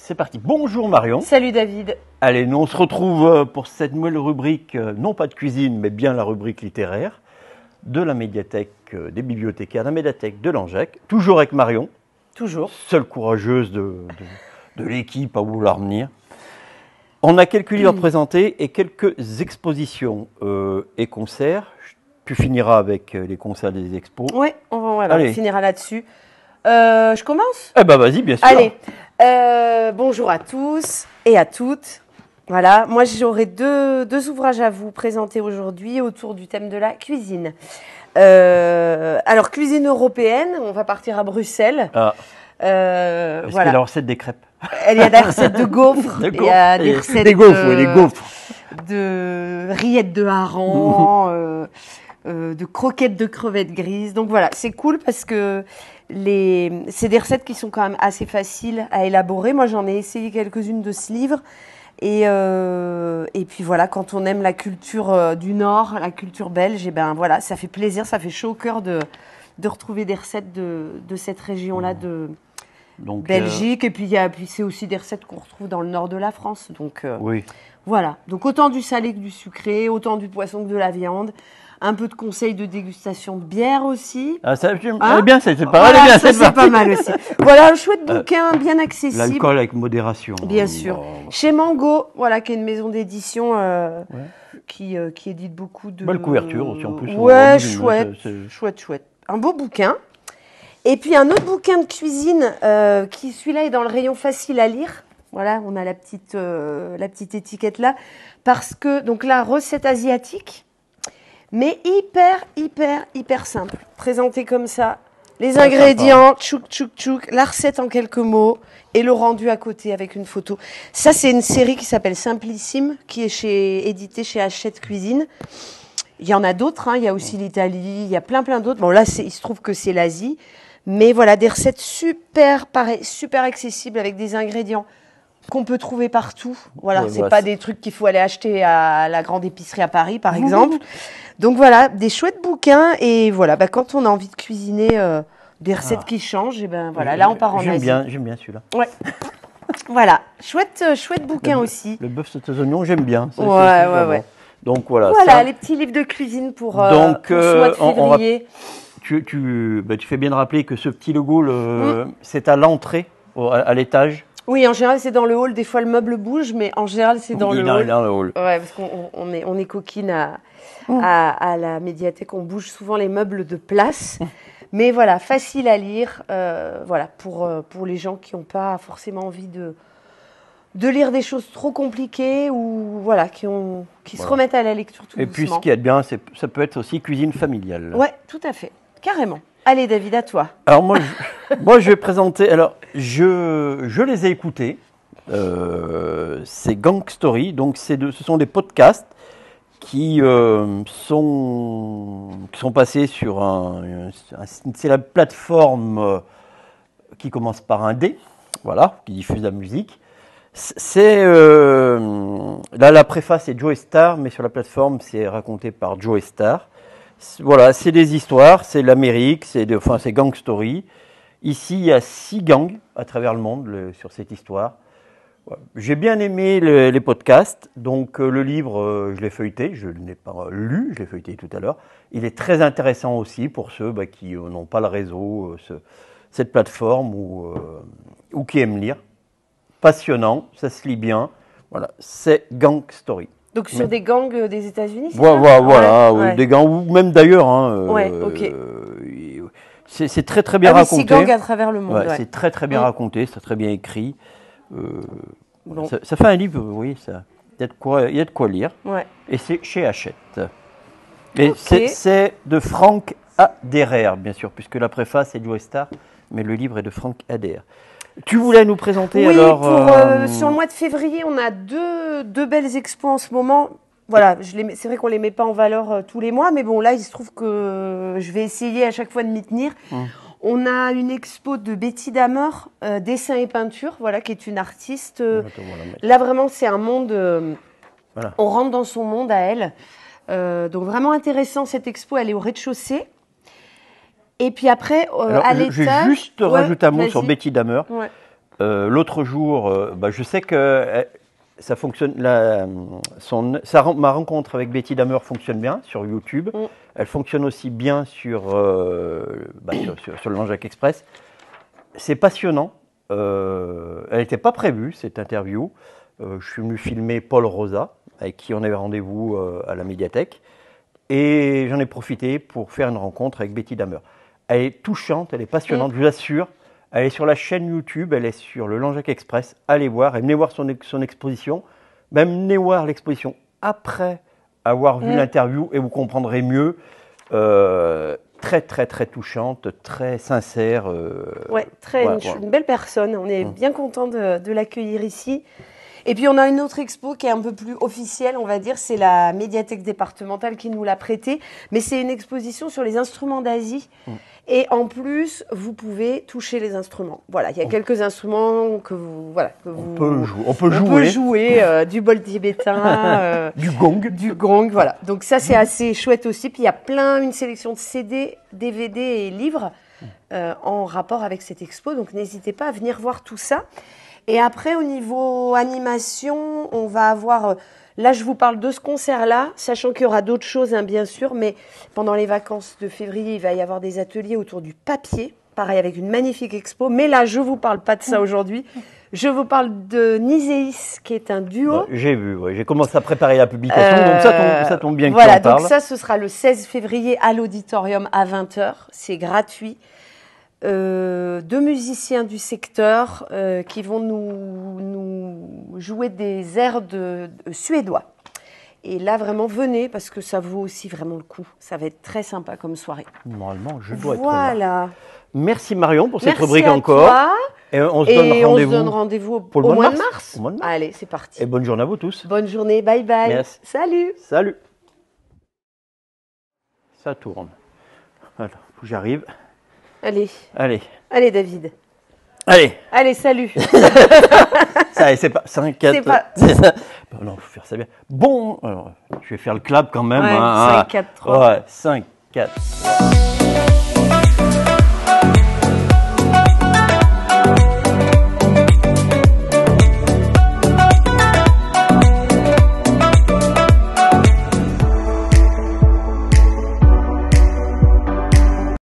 C'est parti. Bonjour Marion. Salut David. Allez, nous on se retrouve pour cette nouvelle rubrique, non pas de cuisine, mais bien la rubrique littéraire de la médiathèque des bibliothécaires, la médiathèque de Langeac. Toujours avec Marion. Toujours. Seule courageuse de l'équipe à vouloir venir. On a quelques livres à présenter et quelques expositions et concerts. Tu finiras avec les concerts des expos. Oui, on finira là-dessus. Je commence ? Eh ben vas-y, bien sûr. Allez, bonjour à tous et à toutes. Voilà, moi j'aurai deux ouvrages à vous présenter aujourd'hui autour du thème de la cuisine. Alors, cuisine européenne, on va partir à Bruxelles. Ah. Est-ce qu'il y a la recette des crêpes ? Il y a des recettes de gaufres. Il y a des recettes des gaufres, oui, des gaufres. De rillettes de hareng, de croquettes de crevettes grises. Donc voilà, c'est cool parce que c'est des recettes qui sont quand même assez faciles à élaborer. Moi, j'en ai essayé quelques-unes de ce livre. Et puis voilà, quand on aime la culture du Nord, la culture belge, et ben voilà, ça fait plaisir, ça fait chaud au cœur de retrouver des recettes de cette région-là de Belgique. Et puis c'est aussi des recettes qu'on retrouve dans le nord de la France. Donc oui. Voilà, donc autant du salé que du sucré, autant du poisson que de la viande. Un peu de conseils de dégustation de bière aussi. Ah, ça, elle est bien, c'est pas mal. Voilà, ça, c'est pas mal aussi. Voilà, un chouette bouquin, bien accessible. L'alcool avec modération. Bien sûr. Chez Mango, voilà, qui est une maison d'édition qui édite beaucoup de... Belle couverture aussi, en plus. Ouais, chouette. Un beau bouquin. Et puis, un autre bouquin de cuisine, celui-là est dans le rayon facile à lire. Voilà, on a la petite étiquette là. Parce que, donc là, recette asiatique. Mais hyper simple. Présenté comme ça. Les ingrédients, tchouk, la recette en quelques mots et le rendu à côté avec une photo. Ça, c'est une série qui s'appelle Simplissime, qui est éditée chez Hachette Cuisine. Il y en a d'autres, hein. Il y a aussi l'Italie, il y a plein d'autres. Bon, là, il se trouve que c'est l'Asie. Mais voilà, des recettes super accessibles avec des ingrédients qu'on peut trouver partout. Voilà, c'est pas des trucs qu'il faut aller acheter à la grande épicerie à Paris, par exemple. Donc voilà, des chouettes bouquins. Et voilà, quand on a envie de cuisiner des recettes qui changent, et ben voilà, là on part en Asie. J'aime bien celui-là. Ouais. Voilà, chouette bouquin aussi. Le bœuf sauté aux oignons, j'aime bien. Ouais. Donc voilà. Voilà, les petits livres de cuisine pour ce mois de février. Tu fais bien de rappeler que ce petit logo, c'est à l'entrée, à l'étage. Oui, en général, c'est dans le hall. Des fois, le meuble bouge, mais en général, c'est dans le hall. Dans le hall. Ouais, parce qu'on est coquine à la médiathèque. On bouge souvent les meubles de place. Mais voilà, facile à lire. Voilà, pour les gens qui n'ont pas forcément envie de lire des choses trop compliquées ou voilà, qui se remettent à la lecture tout doucement. Et puis, ce qui est bien, ça peut être aussi cuisine familiale. Ouais, tout à fait. Carrément. Allez, David, à toi. Alors, moi, je vais présenter. Alors, je les ai écoutés. C'est Gang Story. Donc, ce sont des podcasts qui sont passés sur c'est la plateforme qui commence par un D, voilà, qui diffuse la musique. C'est la préface est Joe Star, mais sur la plateforme, c'est raconté par Joe Star. Voilà, c'est des histoires, c'est l'Amérique, c'est Gang Story. Ici, il y a 6 gangs à travers le monde sur cette histoire. Ouais. J'ai bien aimé les podcasts, donc le livre, je l'ai feuilleté, je ne l'ai pas lu, je l'ai feuilleté tout à l'heure. Il est très intéressant aussi pour ceux qui n'ont pas le réseau, cette plateforme ou qui aiment lire. Passionnant, ça se lit bien. Voilà, c'est Gang Story. Donc sur des gangs des États-Unis, c'est voilà, ouais. Des gangs ou même d'ailleurs. Ouais, ok. C'est très bien raconté. 6 gangs à travers le monde. Ouais. C'est très bien raconté, c'est très bien écrit. Ça fait un livre, oui, ça. Il y a de quoi lire. Ouais. Et c'est chez Hachette. Et c'est de Franck Aderer, bien sûr, puisque la préface est de Joe Star, mais le livre est de Franck Aderer. Tu voulais nous présenter alors sur le mois de février, on a deux belles expos en ce moment. Voilà, c'est vrai qu'on les met pas en valeur tous les mois, mais bon, là, il se trouve que je vais essayer à chaque fois de m'y tenir. On a une expo de Betty Damer, dessin et peinture, voilà, qui est une artiste. Là, vraiment, c'est un monde. On rentre dans son monde à elle. Donc, vraiment intéressant, cette expo. Elle est au rez-de-chaussée. Et puis après, à l'étage... Je vais juste rajouter un mot sur Betty Damer. Ouais. L'autre jour, je sais que ça fonctionne. Ma rencontre avec Betty Damer fonctionne bien sur YouTube. Elle fonctionne aussi bien sur le Langeac Express. C'est passionnant. Elle n'était pas prévue, cette interview. Je suis venu filmer Paul Rosa, avec qui on avait rendez-vous à la médiathèque. Et j'en ai profité pour faire une rencontre avec Betty Damer. Elle est touchante, elle est passionnante, je vous assure. Elle est sur la chaîne YouTube, elle est sur le Langeac Express. Allez voir, et venez voir son exposition. Même venez voir l'exposition après avoir vu l'interview et vous comprendrez mieux. Très, très, très touchante, très sincère. Une belle personne. On est bien content de l'accueillir ici. Et puis on a une autre expo qui est un peu plus officielle, on va dire, c'est la médiathèque départementale qui nous l'a prêtée. Mais c'est une exposition sur les instruments d'Asie. Et en plus, vous pouvez toucher les instruments. Voilà, il y a quelques instruments on peut jouer, du bol tibétain, du gong, voilà. Donc ça, c'est assez chouette aussi. Puis il y a une sélection de CD, DVD et livres en rapport avec cette expo. Donc n'hésitez pas à venir voir tout ça. Et après, au niveau animation, on va avoir... Là, je vous parle de ce concert-là, sachant qu'il y aura d'autres choses, bien sûr, mais pendant les vacances de février, il va y avoir des ateliers autour du papier, pareil, avec une magnifique expo. Mais là, je ne vous parle pas de ça aujourd'hui. Je vous parle de Niséis, qui est un duo. J'ai vu, j'ai commencé à préparer la publication, donc ça tombe bien que tu en parles. Donc ça, ce sera le 16 février à l'auditorium à 20h. C'est gratuit. Deux musiciens du secteur qui vont nous jouer des airs suédois. Et là, vraiment, venez parce que ça vaut aussi vraiment le coup. Ça va être très sympa comme soirée. Normalement, je dois être là. Voilà. Merci Marion pour cette rubrique encore. Toi. Et on se donne rendez-vous au mois de mars. Allez, c'est parti. Et bonne journée à vous tous. Bonne journée, bye bye. Merci. Salut. Salut. Ça tourne. Voilà, j'arrive. Allez. David. Allez, salut. Ça, c'est pas 5, 4. C'est pas... Non, faut faire ça bien. Bon, alors, je vais faire le clap quand même. 5, 4, 3. 5, 4.